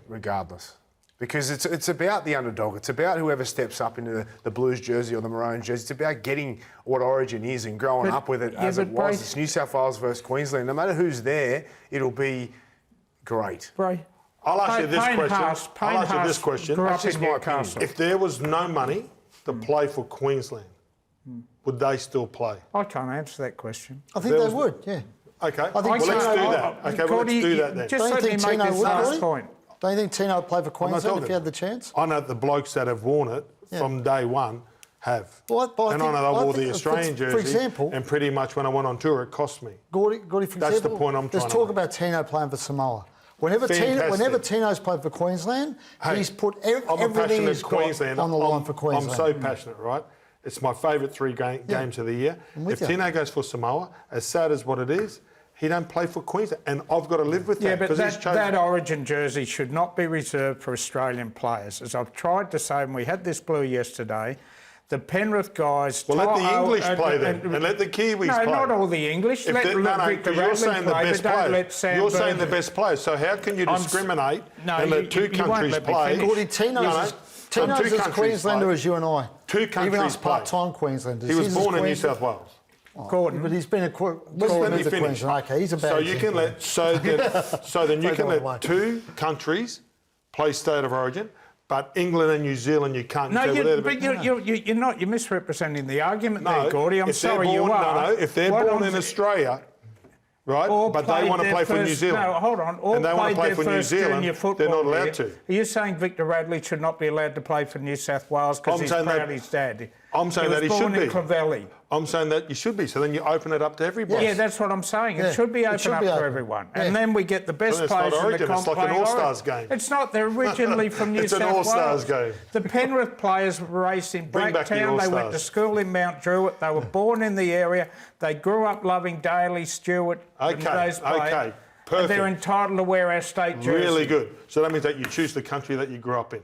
regardless. Because it's about the underdog. It's about whoever steps up into the Blues jersey or the Maroon jersey. It's about getting what Origin is and growing up with it as it was. It's New South Wales versus Queensland. No matter who's there, it'll be great. Right. I'll ask you this question. That's just my opinion. If there was no money to play for Queensland, would they still play? I can't answer that question. I think they would, yeah. Okay, I think let's do that. Okay, well, let's do that then. Just let me make this last point. Don't you think Tino would play for Queensland if he had the chance? I know the blokes that have worn it from day one have. Well, and I know they wore the Australian jersey. For example, and pretty much when I went on tour, it cost me. Gordie, for example, that's the point I'm trying to make. Let's talk about Tino playing for Samoa. Whenever Tino's played for Queensland, he's put everything he's got on the line for Queensland. I'm so passionate, right? It's my favourite three games of the year. If Tino goes for Samoa, as sad as what it is, he don't play for Queensland, and I've got to live with that. Yeah, but that Origin jersey should not be reserved for Australian players. As I've tried to say, and we had this blue yesterday, the Penrith guys... Well, let the English play then, and let the Kiwis play. No, not all the English. Let Victor Radley play, but don't let Sam You're saying the best players, so how can you discriminate and let two countries play? Gordie, Tino's as Queenslander as you and I. Two countries even us play. part-time Queenslanders. He was born in New South Wales. Gordon, but he's been a Queensland. Okay, he's a bad. So you can let so then you can let two countries play state of origin, but England and New Zealand you can't. No, you're not. You're misrepresenting the argument there, Gordie. I'm sorry, you are. No, if they're born in Australia, right, but they want to play for New Zealand. No, hold on. And they want to play for New Zealand, they're not allowed to. Are you saying Victor Radley should not be allowed to play for New South Wales because he's proud of his dad? I'm saying that he should be. He was born in Clovelly. I'm saying that you should be. So then you open it up to everybody. Yeah, that's what I'm saying. It should be open up to everyone. And then we get the best players in the comp. It's like an All-Stars game. It's not. They're originally from New South Wales. It's an All-Stars game. The Penrith players raced in Blacktown. They went to school in Mount Druitt. They were born in the area. They grew up loving Daly, Stewart, and those players. Okay, perfect. And they're entitled to wear our state jersey. Really good. So that means that you choose the country that you grew up in.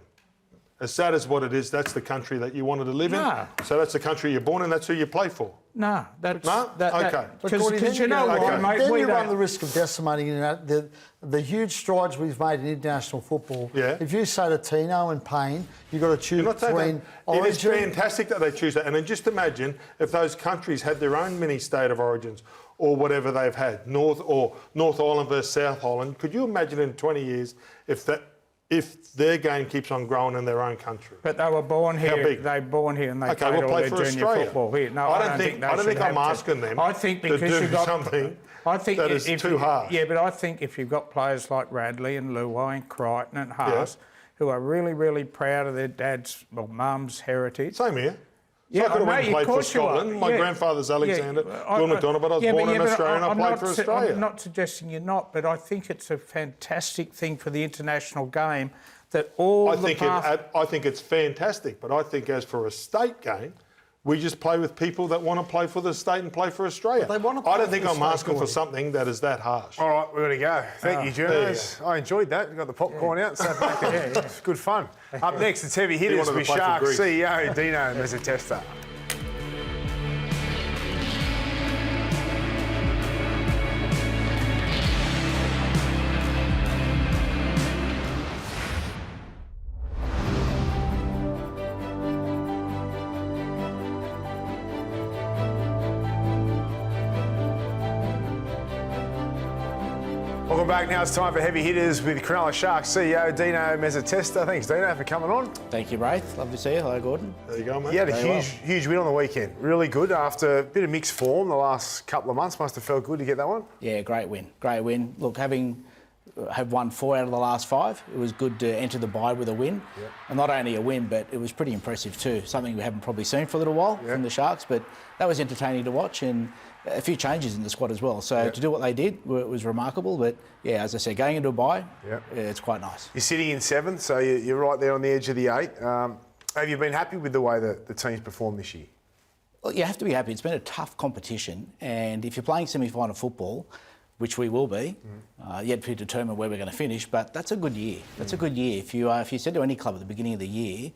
As sad as what it is, that's the country that you wanted to live in. So that's the country you're born in, that's who you play for. No, that's... No? Okay. Because you know what, mate, then you run the risk of decimating the huge strides we've made in international football. Yeah. If you say to Tino and Payne, you've got to choose between Origin... It is fantastic that they choose that. And then just imagine if those countries had their own mini state of origins or whatever they've had, North Island versus South Island. Could you imagine in 20 years if their game keeps on growing in their own country? But they were born here. How big? They were born here and they okay, played we'll all play their for junior Australia. football here. No, I don't think I'm asking them to do something that is too harsh. Yeah, but I think if you've got players like Radley and Luai and Crichton and Haas who are really, really proud of their dad's or mum's heritage. Same here. Yeah, I could have went and played for Scotland. My grandfather's Alexander John McDonald, but I was born in Australia and I played for Australia. I'm not suggesting you're not, but I think it's a fantastic thing for the international game that I think it's fantastic, but I think as for a state game, we just play with people that want to play for the state and play for Australia. I don't think I'm asking for something that is that harsh. All right, we're going to go. Thank you, journos. I enjoyed that. We got the popcorn out. So it's good fun. Up next, it's Heavy Hitters with Sharks CEO Dino Mezzatesta. Welcome back. Now it's time for Heavy Hitters with Cronulla Sharks CEO Dino Mezzatesta. Thanks, Dino, for coming on. Thank you, Braith. Love to see you. Hello, Gordon. There you go, mate. You had a huge win on the weekend. Really good. After a bit of mixed form the last couple of months, must have felt good to get that one. Yeah, great win. Great win. Look, have won 4 out of the last 5, it was good to enter the bye with a win. Yep. And not only a win, but it was pretty impressive too. Something we haven't probably seen for a little while from the Sharks, but that was entertaining to watch. And a few changes in the squad as well. So to do what they did was remarkable. But yeah, as I said, going into a bye, it's quite nice. You're sitting in 7th, so you're right there on the edge of the 8. Have you been happy with the way that the team's performed this year? Well, you have to be happy. It's been a tough competition, and if you're playing semi-final football, which we will be, yet to determine where we're going to finish, but that's a good year. That's a good year. If you said to any club at the beginning of the year,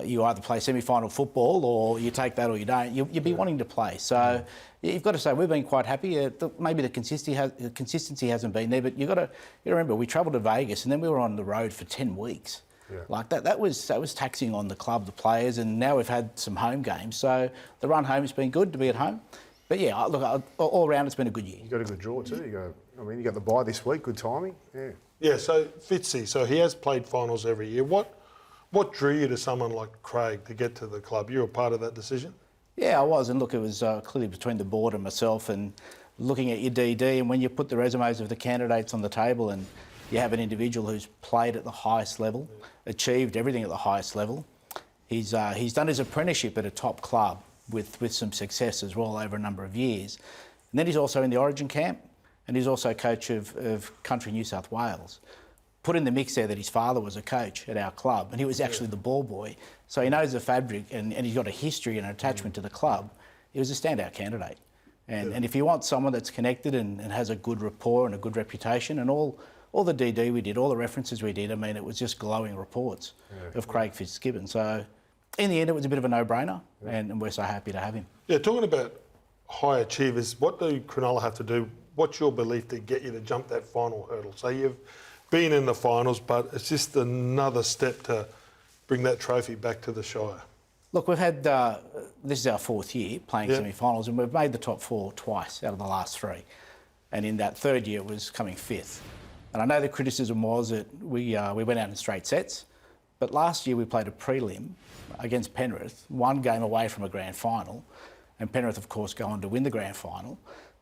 you either play semi-final football or you take that or you don't, you'd be wanting to play. So you've got to say we've been quite happy. Maybe the consistency hasn't been there, but you've got to remember we travelled to Vegas and then we were on the road for 10 weeks. Like that was taxing on the club, the players, and now we've had some home games. So the run home has been good to be at home. But yeah, look, all round it's been a good year. You got a good draw too. You got the bye this week. Good timing. Yeah. Yeah. So Fitzy, so he has played finals every year. What drew you to someone like Craig to get to the club? You were part of that decision. Yeah, I was, and look, it was clearly between the board and myself, and looking at your DD, and when you put the resumes of the candidates on the table, and you have an individual who's played at the highest level, achieved everything at the highest level. He's done his apprenticeship at a top club with some success as well over a number of years. And then he's also in the Origin camp, and he's also coach of Country New South Wales. Put in the mix there that his father was a coach at our club, and he was actually the ball boy. So he knows the fabric, and he's got a history and an attachment to the club. He was a standout candidate. And if you want someone that's connected and has a good rapport and a good reputation, and all the DD we did, all the references we did, I mean, it was just glowing reports of Craig Fitzgibbon. So in the end, it was a bit of a no-brainer, and we're so happy to have him. Yeah, talking about high achievers, what do Cronulla have to do? What's your belief to get you to jump that final hurdle? So you've been in the finals, but it's just another step to bring that trophy back to the Shire. Look, we've had, this is our 4th year playing semi-finals, and we've made the top 4 twice out of the last 3. And in that 3rd year, it was coming 5th. And I know the criticism was that we went out in straight sets, but last year we played a prelim against Penrith, 1 game away from a grand final, and Penrith, of course, go on to win the grand final.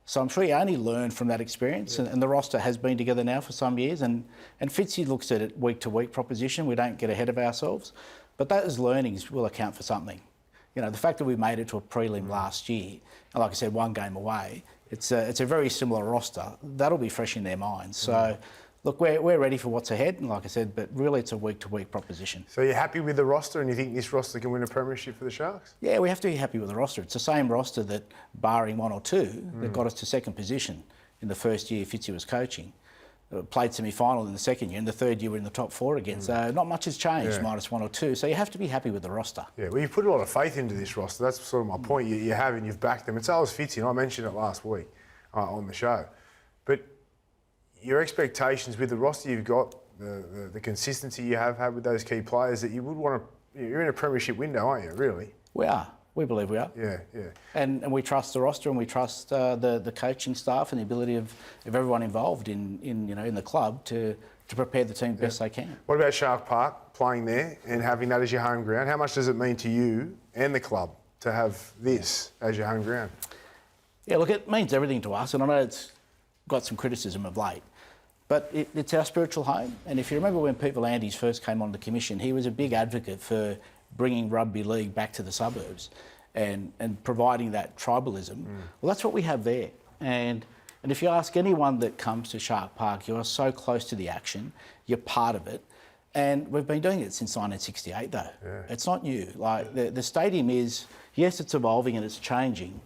So I'm sure you only learn from that experience, and the roster has been together now for some years, and Fitzy looks at it week-to-week proposition. We don't get ahead of ourselves, but those learnings will account for something. You know, the fact that we made it to a prelim last year, and like I said, 1 game away, it's a very similar roster. That'll be fresh in their minds. So, look, we're ready for what's ahead, and like I said, but really it's a week-to-week proposition. So you're happy with the roster, and you think this roster can win a premiership for the Sharks? Yeah, we have to be happy with the roster. It's the same roster that, barring 1 or 2, that got us to 2nd position in the first year Fitzy was coaching. Played semi-final in the 2nd year, and the 3rd year we're in the top 4 again. So not much has changed, minus 1 or 2. So you have to be happy with the roster. Yeah, well, you've put a lot of faith into this roster. That's sort of my point. You have, and you've backed them. It's always Fitzy, and I mentioned it last week on the show. But your expectations with the roster you've got, the consistency you have had with those key players, that you would want to... You're in a premiership window, aren't you, really? We are. We believe we are. Yeah, yeah. And we trust the roster, and we trust the coaching staff and the ability of everyone involved in the club to prepare the team best they can. What about Shark Park, playing there and having that as your home ground? How much does it mean to you and the club to have this as your home ground? Yeah, look, it means everything to us, and I know it's got some criticism of late, but it's our spiritual home. And if you remember when Pete Volandis first came on the commission, he was a big advocate for bringing rugby league back to the suburbs and providing that tribalism. Well, that's what we have there. And if you ask anyone that comes to Shark Park, you are so close to the action, you're part of it. And we've been doing it since 1968, though. Yeah. It's not new. Like, the stadium is, yes, it's evolving and it's changing.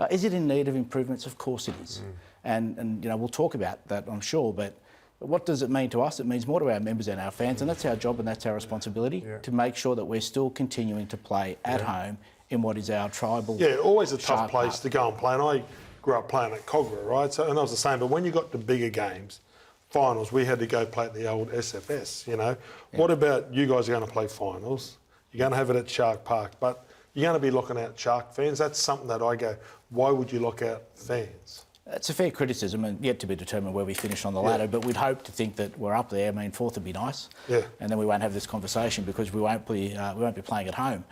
Is it in need of improvements? Of course it is. And we'll talk about that, I'm sure, but what does it mean to us? It means more to our members and our fans, and that's our job and that's our responsibility to make sure that we're still continuing to play at home in what is our tribal... Yeah, always a tough place to go and play. And I grew up playing at Cogra, right? So, and I was the same, but when you got to bigger games, finals, we had to go play at the old SFS, you know. Yeah. What about you guys are going to play finals? You're going to have it at Shark Park, but you're going to be locking out Shark fans. That's something that I go, why would you lock out fans? It's a fair criticism, and yet to be determined where we finish on the ladder, but we'd hope to think that we're up there. I mean, 4th would be nice, and then we won't have this conversation because we won't be playing at home.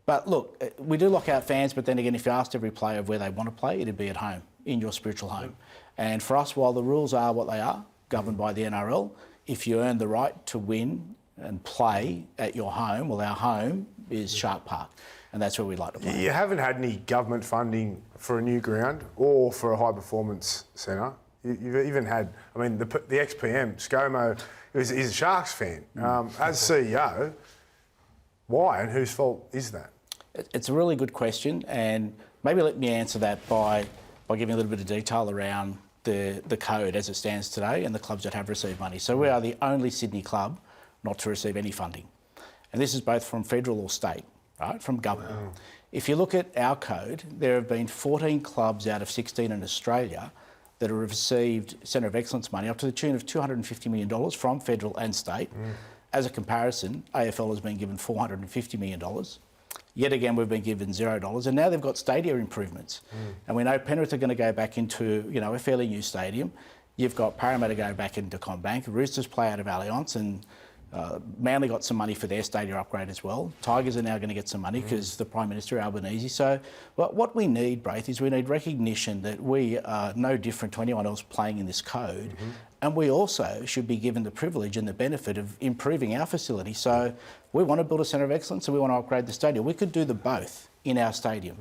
But look, we do lock out fans, but then again, if you asked every player of where they want to play, it'd be at home, in your spiritual home. And for us, while the rules are what they are, governed by the NRL, if you earn the right to win and play at your home, well, our home is Shark Park. and that's where we like to play. You haven't had any government funding for a new ground or for a high performance centre. You've even had, I mean, the ex-PM, ScoMo, he's a Sharks fan. As CEO, why and whose fault is that? It's a really good question, and maybe let me answer that by giving a little bit of detail around the code as it stands today and the clubs that have received money. So we are the only Sydney club not to receive any funding. And this is both from federal or state, right, from government. Wow. If you look at our code, there have been 14 clubs out of 16 in Australia that have received Centre of Excellence money up to the tune of $250 million from federal and state. As a comparison, AFL has been given $450 million. Yet again, we've been given $0, and now they've got stadium improvements. And we know Penrith are going to go back into, you know, a fairly new stadium. You've got Parramatta go back into CommBank. Roosters play out of Allianz, and Manly got some money for their stadium upgrade as well. Tigers are now going to get some money because the Prime Minister, Albanese. So what we need, Braith, is we need recognition that we are no different to anyone else playing in this code. And we also should be given the privilege and the benefit of improving our facility. So we want to build a centre of excellence and we want to upgrade the stadium. We could do the both in our stadium.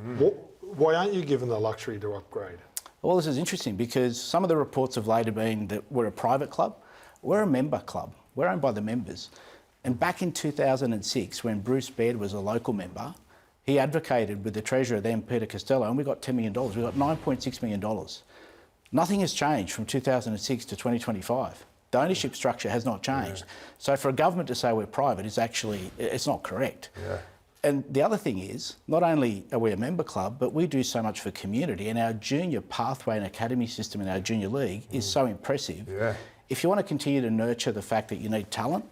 Why aren't you given the luxury to upgrade? Well, this is interesting because some of the reports have later been that we're a private club. We're a member club. We're owned by the members. And back in 2006, when Bruce Baird was a local member, he advocated with the Treasurer then, Peter Costello, and we got $10 million. We got $9.6 million. Nothing has changed from 2006 to 2025. The ownership structure has not changed. So for a government to say we're private is actually, it's not correct. And the other thing is, not only are we a member club, but we do so much for community, and our junior pathway and academy system in our junior league is so impressive. If you want to continue to nurture the fact that you need talent,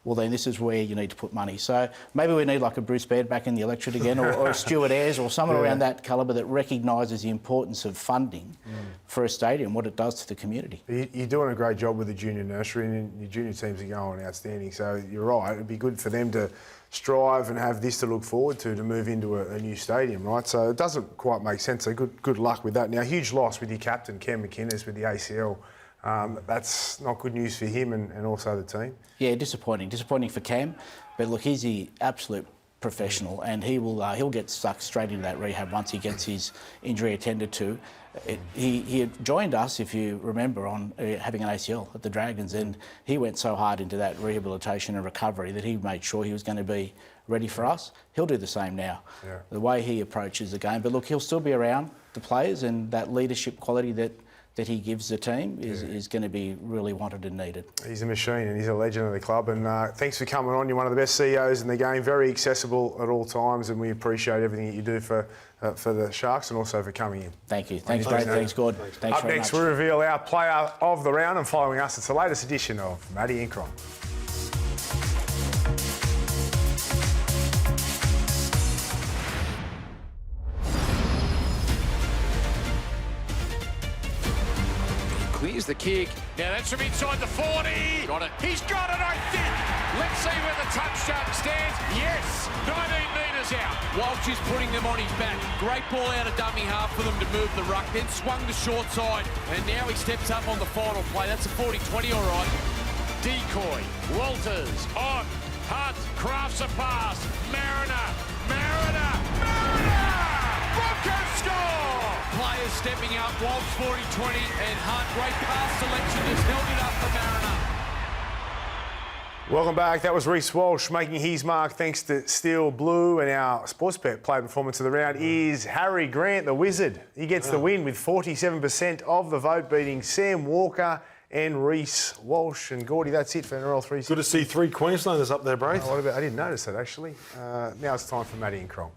well, then this is where you need to put money. So maybe we need like a Bruce Baird back in the electorate again, or a Stuart Ayres, or someone around that calibre that recognises the importance of funding for a stadium, what it does to the community. You're doing a great job with the junior nursery, and your junior teams are going outstanding. So you're right, it'd be good for them to strive and have this to look forward to move into a new stadium, right? So it doesn't quite make sense. So good luck with that. Now, huge loss with your captain, Cam McInnes, with the ACL. That's not good news for him and also the team. Yeah, disappointing for Cam. But look, he's the absolute professional, and he'll get stuck straight into that rehab once he gets his injury attended to. He had joined us, if you remember, on having an ACL at the Dragons, and he went so hard into that rehabilitation and recovery that he made sure he was going to be ready for us. He'll do the same now, the way he approaches the game. But look, he'll still be around the players, and that leadership quality that he gives the team is going to be really wanted and needed. He's a machine and he's a legend of the club, and thanks for coming on. You're one of the best CEOs in the game, very accessible at all times, and we appreciate everything that you do for the Sharks and also for coming in. Thank you. Thanks, Braith. Thanks, Gord. Thanks Up very next, much. We reveal our player of the round, and following us, it's the latest edition of Matty and Cron. Clears the kick. Now that's from inside the 40. Got it. He's got it, I think. Let's see where the touchdown stands. Yes, 19 metres out. Walsh is putting them on his back. Great ball out of dummy half for them to move the ruck. Then swung the short side. And now he steps up on the final play. That's a 40-20, all right. Decoy. Walters on. Hunt. Crafts a pass. Mariner. Broncos score. Players stepping up. Walsh 40-20 and Hunt. Great pass selection. Just held it up for Mariner. Welcome back. That was Reece Walsh making his mark thanks to Steel Blue, and our Sportsbet player performance of the round is Harry Grant, the Wizard. He gets the win with 47% of the vote, beating Sam Walker and Reece Walsh. And Gordie, that's it for NRL 360. Good to see 3 Queenslanders up there, Braith. I didn't notice that, actually. Now it's time for Matty and Cron.